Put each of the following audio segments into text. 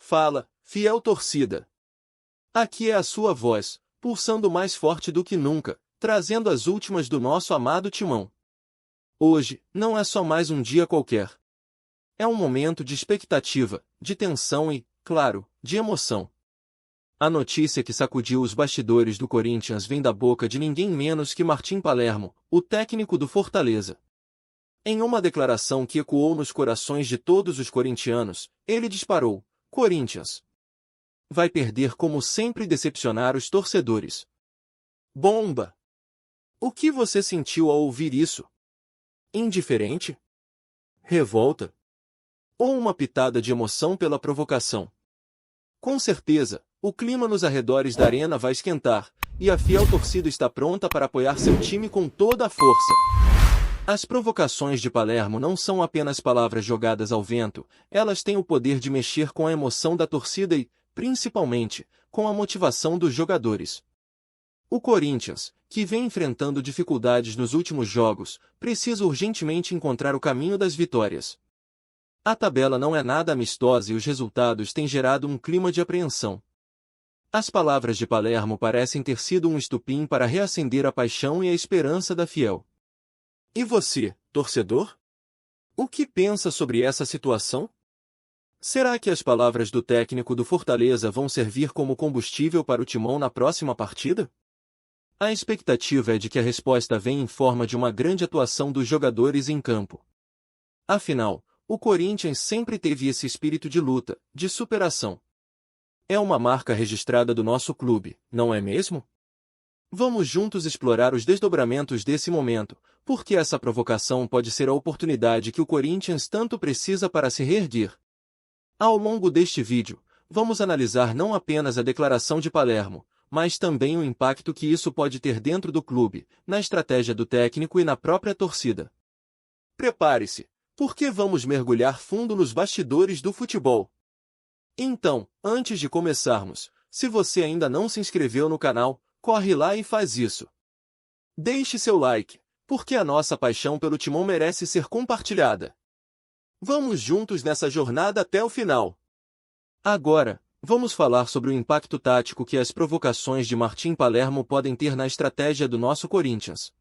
Fala, fiel torcida. Aqui é a sua voz, pulsando mais forte do que nunca, trazendo as últimas do nosso amado Timão. Hoje, não é só mais um dia qualquer. É um momento de expectativa, de tensão e, claro, de emoção. A notícia que sacudiu os bastidores do Corinthians vem da boca de ninguém menos que Martim Palermo, o técnico do Fortaleza. Em uma declaração que ecoou nos corações de todos os corintianos, ele disparou: Corinthians vai perder como sempre e decepcionar os torcedores. Bomba! O que você sentiu ao ouvir isso? Indiferente? Revolta? Ou uma pitada de emoção pela provocação? Com certeza, o clima nos arredores da arena vai esquentar, e a fiel torcida está pronta para apoiar seu time com toda a força. As provocações de Palermo não são apenas palavras jogadas ao vento, elas têm o poder de mexer com a emoção da torcida e, principalmente, com a motivação dos jogadores. O Corinthians, que vem enfrentando dificuldades nos últimos jogos, precisa urgentemente encontrar o caminho das vitórias. A tabela não é nada amistosa e os resultados têm gerado um clima de apreensão. As palavras de Palermo parecem ter sido um estupim para reacender a paixão e a esperança da fiel. E você, torcedor? O que pensa sobre essa situação? Será que as palavras do técnico do Fortaleza vão servir como combustível para o Timão na próxima partida? A expectativa é de que a resposta venha em forma de uma grande atuação dos jogadores em campo. Afinal, o Corinthians sempre teve esse espírito de luta, de superação. É uma marca registrada do nosso clube, não é mesmo? Vamos juntos explorar os desdobramentos desse momento, porque essa provocação pode ser a oportunidade que o Corinthians tanto precisa para se reerguer. Ao longo deste vídeo, vamos analisar não apenas a declaração de Palermo, mas também o impacto que isso pode ter dentro do clube, na estratégia do técnico e na própria torcida. Prepare-se, porque vamos mergulhar fundo nos bastidores do futebol. Então, antes de começarmos, se você ainda não se inscreveu no canal, corre lá e faz isso. Deixe seu like, porque a nossa paixão pelo Timão merece ser compartilhada. Vamos juntos nessa jornada até o final. Agora, vamos falar sobre o impacto tático que as provocações de Martim Palermo podem ter na estratégia do nosso Corinthians.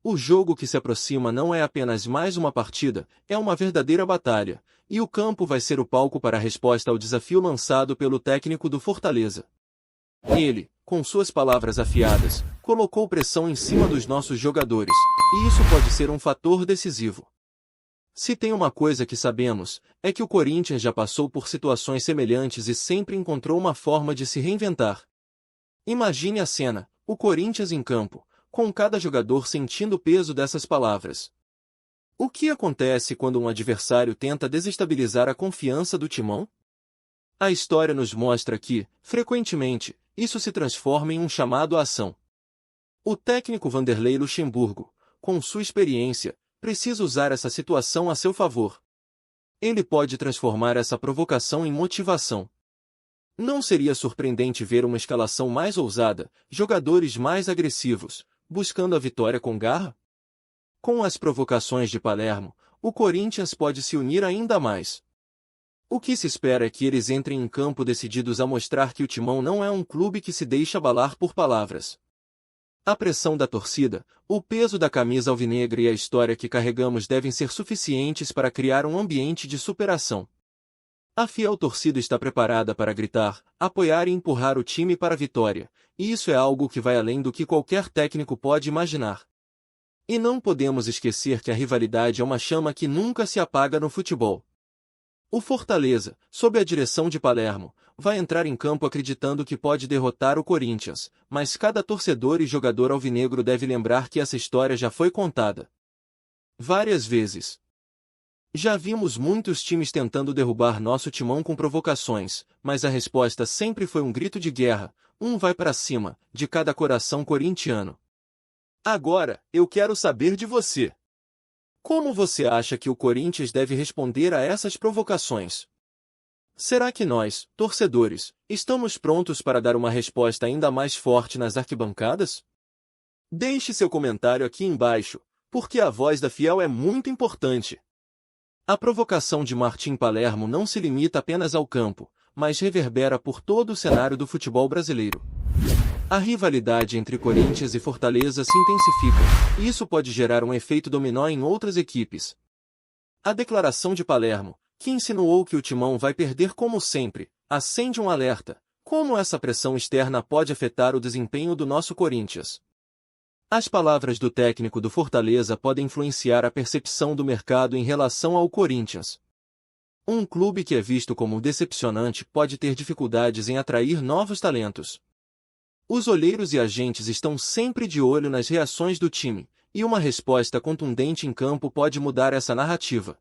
O jogo que se aproxima não é apenas mais uma partida, é uma verdadeira batalha, e o campo vai ser o palco para a resposta ao desafio lançado pelo técnico do Fortaleza. Ele, com suas palavras afiadas, colocou pressão em cima dos nossos jogadores, e isso pode ser um fator decisivo. Se tem uma coisa que sabemos, é que o Corinthians já passou por situações semelhantes e sempre encontrou uma forma de se reinventar. Imagine a cena, o Corinthians em campo, com cada jogador sentindo o peso dessas palavras. O que acontece quando um adversário tenta desestabilizar a confiança do Timão? A história nos mostra que, frequentemente, isso se transforma em um chamado à ação. O técnico Vanderlei Luxemburgo, com sua experiência, precisa usar essa situação a seu favor. Ele pode transformar essa provocação em motivação. Não seria surpreendente ver uma escalação mais ousada, jogadores mais agressivos, buscando a vitória com garra? Com as provocações de Palermo, o Corinthians pode se unir ainda mais. O que se espera é que eles entrem em campo decididos a mostrar que o Timão não é um clube que se deixa abalar por palavras. A pressão da torcida, o peso da camisa alvinegra e a história que carregamos devem ser suficientes para criar um ambiente de superação. A fiel torcida está preparada para gritar, apoiar e empurrar o time para a vitória, e isso é algo que vai além do que qualquer técnico pode imaginar. E não podemos esquecer que a rivalidade é uma chama que nunca se apaga no futebol. O Fortaleza, sob a direção de Palermo, vai entrar em campo acreditando que pode derrotar o Corinthians, mas cada torcedor e jogador alvinegro deve lembrar que essa história já foi contada várias vezes. Já vimos muitos times tentando derrubar nosso Timão com provocações, mas a resposta sempre foi um grito de guerra, um vai para cima, de cada coração corintiano. Agora, eu quero saber de você. Como você acha que o Corinthians deve responder a essas provocações? Será que nós, torcedores, estamos prontos para dar uma resposta ainda mais forte nas arquibancadas? Deixe seu comentário aqui embaixo, porque a voz da fiel é muito importante. A provocação de Martim Palermo não se limita apenas ao campo, mas reverbera por todo o cenário do futebol brasileiro. A rivalidade entre Corinthians e Fortaleza se intensifica, e isso pode gerar um efeito dominó em outras equipes. A declaração de Palermo, que insinuou que o Timão vai perder como sempre, acende um alerta: como essa pressão externa pode afetar o desempenho do nosso Corinthians. As palavras do técnico do Fortaleza podem influenciar a percepção do mercado em relação ao Corinthians. Um clube que é visto como decepcionante pode ter dificuldades em atrair novos talentos. Os olheiros e agentes estão sempre de olho nas reações do time, e uma resposta contundente em campo pode mudar essa narrativa.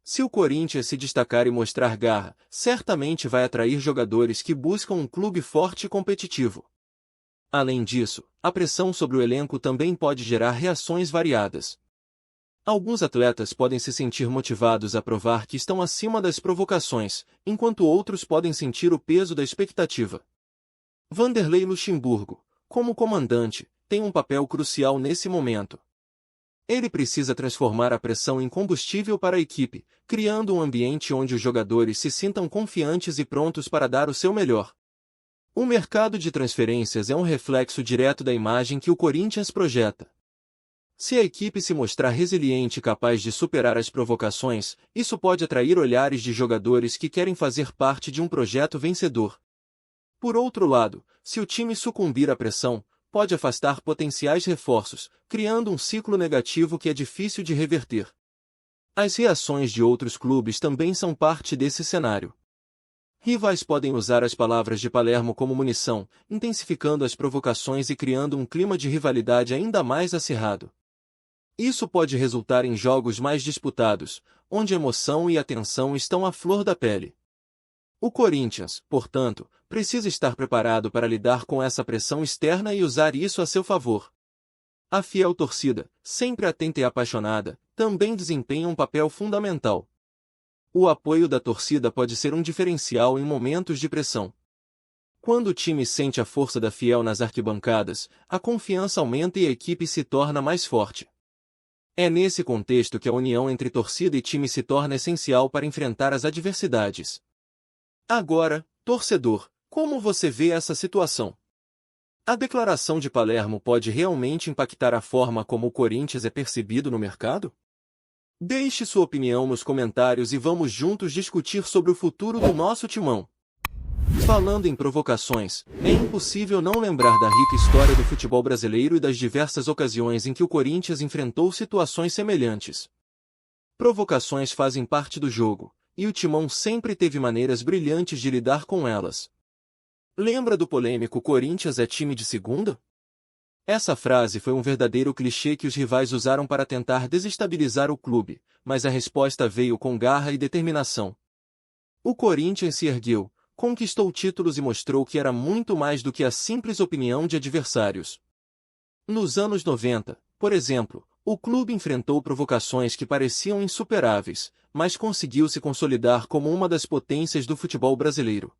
Se o Corinthians se destacar e mostrar garra, certamente vai atrair jogadores que buscam um clube forte e competitivo. Além disso, a pressão sobre o elenco também pode gerar reações variadas. Alguns atletas podem se sentir motivados a provar que estão acima das provocações, enquanto outros podem sentir o peso da expectativa. Vanderlei Luxemburgo, como comandante, tem um papel crucial nesse momento. Ele precisa transformar a pressão em combustível para a equipe, criando um ambiente onde os jogadores se sintam confiantes e prontos para dar o seu melhor. O mercado de transferências é um reflexo direto da imagem que o Corinthians projeta. Se a equipe se mostrar resiliente e capaz de superar as provocações, isso pode atrair olhares de jogadores que querem fazer parte de um projeto vencedor. Por outro lado, se o time sucumbir à pressão, pode afastar potenciais reforços, criando um ciclo negativo que é difícil de reverter. As reações de outros clubes também são parte desse cenário. Rivais podem usar as palavras de Palermo como munição, intensificando as provocações e criando um clima de rivalidade ainda mais acirrado. Isso pode resultar em jogos mais disputados, onde a emoção e a tensão estão à flor da pele. O Corinthians, portanto, precisa estar preparado para lidar com essa pressão externa e usar isso a seu favor. A fiel torcida, sempre atenta e apaixonada, também desempenha um papel fundamental. O apoio da torcida pode ser um diferencial em momentos de pressão. Quando o time sente a força da fiel nas arquibancadas, a confiança aumenta e a equipe se torna mais forte. É nesse contexto que a união entre torcida e time se torna essencial para enfrentar as adversidades. Agora, torcedor, como você vê essa situação? A declaração de Palermo pode realmente impactar a forma como o Corinthians é percebido no mercado? Deixe sua opinião nos comentários e vamos juntos discutir sobre o futuro do nosso timão. Falando em provocações, é impossível não lembrar da rica história do futebol brasileiro e das diversas ocasiões em que o Corinthians enfrentou situações semelhantes. Provocações fazem parte do jogo, e o Timão sempre teve maneiras brilhantes de lidar com elas. Lembra do polêmico Corinthians é time de segunda? Essa frase foi um verdadeiro clichê que os rivais usaram para tentar desestabilizar o clube, mas a resposta veio com garra e determinação. O Corinthians se ergueu, conquistou títulos e mostrou que era muito mais do que a simples opinião de adversários. Nos anos 90, por exemplo, o clube enfrentou provocações que pareciam insuperáveis, mas conseguiu se consolidar como uma das potências do futebol brasileiro.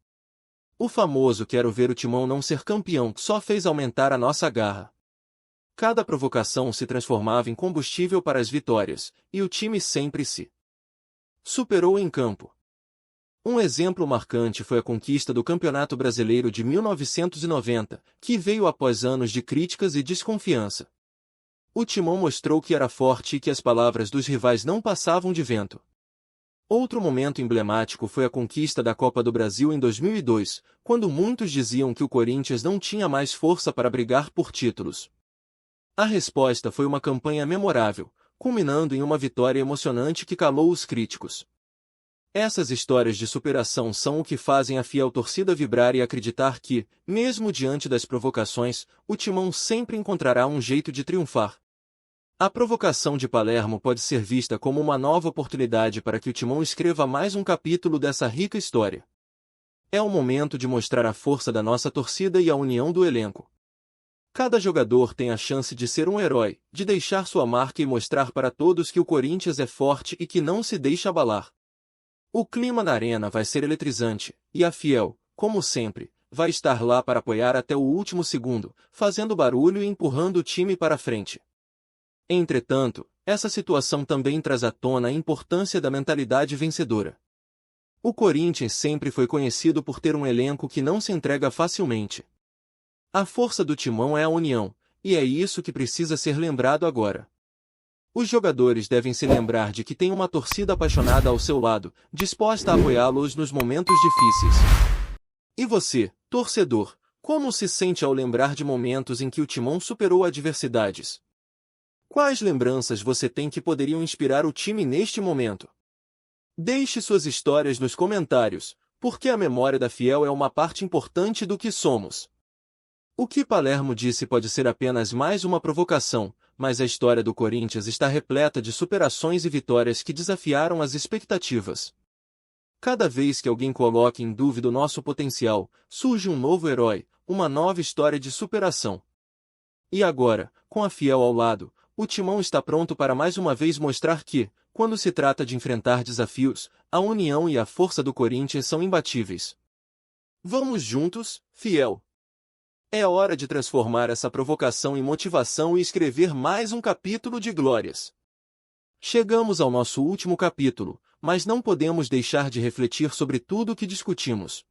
O famoso "quero ver o Timão não ser campeão" só fez aumentar a nossa garra. Cada provocação se transformava em combustível para as vitórias, e o time sempre se superou em campo. Um exemplo marcante foi a conquista do Campeonato Brasileiro de 1990, que veio após anos de críticas e desconfiança. O Timão mostrou que era forte e que as palavras dos rivais não passavam de vento. Outro momento emblemático foi a conquista da Copa do Brasil em 2002, quando muitos diziam que o Corinthians não tinha mais força para brigar por títulos. A resposta foi uma campanha memorável, culminando em uma vitória emocionante que calou os críticos. Essas histórias de superação são o que fazem a fiel torcida vibrar e acreditar que, mesmo diante das provocações, o Timão sempre encontrará um jeito de triunfar. A provocação de Palermo pode ser vista como uma nova oportunidade para que o Timão escreva mais um capítulo dessa rica história. É o momento de mostrar a força da nossa torcida e a união do elenco. Cada jogador tem a chance de ser um herói, de deixar sua marca e mostrar para todos que o Corinthians é forte e que não se deixa abalar. O clima na arena vai ser eletrizante, e a fiel, como sempre, vai estar lá para apoiar até o último segundo, fazendo barulho e empurrando o time para frente. Entretanto, essa situação também traz à tona a importância da mentalidade vencedora. O Corinthians sempre foi conhecido por ter um elenco que não se entrega facilmente. A força do timão é a união, e é isso que precisa ser lembrado agora. Os jogadores devem se lembrar de que tem uma torcida apaixonada ao seu lado, disposta a apoiá-los nos momentos difíceis. E você, torcedor, como se sente ao lembrar de momentos em que o timão superou adversidades? Quais lembranças você tem que poderiam inspirar o time neste momento? Deixe suas histórias nos comentários, porque a memória da Fiel é uma parte importante do que somos. O que Palermo disse pode ser apenas mais uma provocação, mas a história do Corinthians está repleta de superações e vitórias que desafiaram as expectativas. Cada vez que alguém coloca em dúvida o nosso potencial, surge um novo herói, uma nova história de superação. E agora, com a Fiel ao lado, o Timão está pronto para mais uma vez mostrar que, quando se trata de enfrentar desafios, a união e a força do Corinthians são imbatíveis. Vamos juntos, Fiel! É hora de transformar essa provocação em motivação e escrever mais um capítulo de glórias. Chegamos ao nosso último capítulo, mas não podemos deixar de refletir sobre tudo o que discutimos.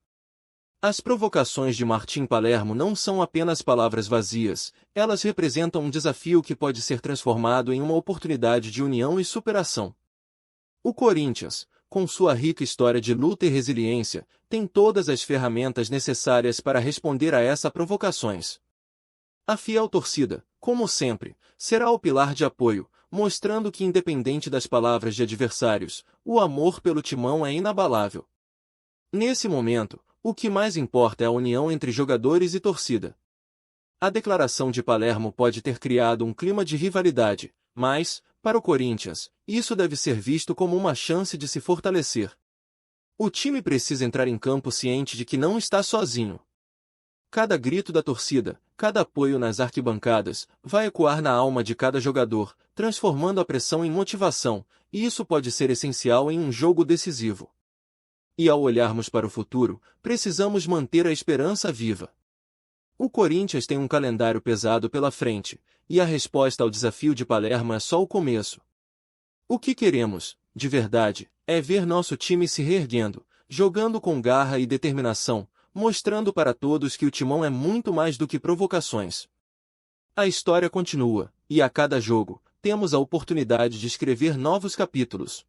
As provocações de Martim Palermo não são apenas palavras vazias, elas representam um desafio que pode ser transformado em uma oportunidade de união e superação. O Corinthians, com sua rica história de luta e resiliência, tem todas as ferramentas necessárias para responder a essas provocações. A fiel torcida, como sempre, será o pilar de apoio, mostrando que independente das palavras de adversários, o amor pelo timão é inabalável. Nesse momento, o que mais importa é a união entre jogadores e torcida. A declaração de Palermo pode ter criado um clima de rivalidade, mas, para o Corinthians, isso deve ser visto como uma chance de se fortalecer. O time precisa entrar em campo ciente de que não está sozinho. Cada grito da torcida, cada apoio nas arquibancadas, vai ecoar na alma de cada jogador, transformando a pressão em motivação, e isso pode ser essencial em um jogo decisivo. E ao olharmos para o futuro, precisamos manter a esperança viva. O Corinthians tem um calendário pesado pela frente, e a resposta ao desafio de Palermo é só o começo. O que queremos, de verdade, é ver nosso time se reerguendo, jogando com garra e determinação, mostrando para todos que o timão é muito mais do que provocações. A história continua, e a cada jogo, temos a oportunidade de escrever novos capítulos.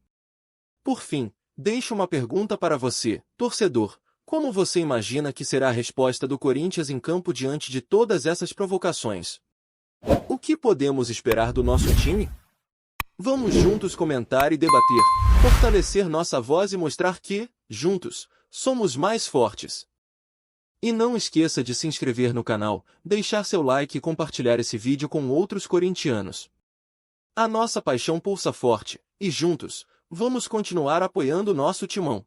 Por fim, deixo uma pergunta para você, torcedor. Como você imagina que será a resposta do Corinthians em campo diante de todas essas provocações? O que podemos esperar do nosso time? Vamos juntos comentar e debater, fortalecer nossa voz e mostrar que, juntos, somos mais fortes. E não esqueça de se inscrever no canal, deixar seu like e compartilhar esse vídeo com outros corintianos. A nossa paixão pulsa forte, e juntos, vamos continuar apoiando nosso timão.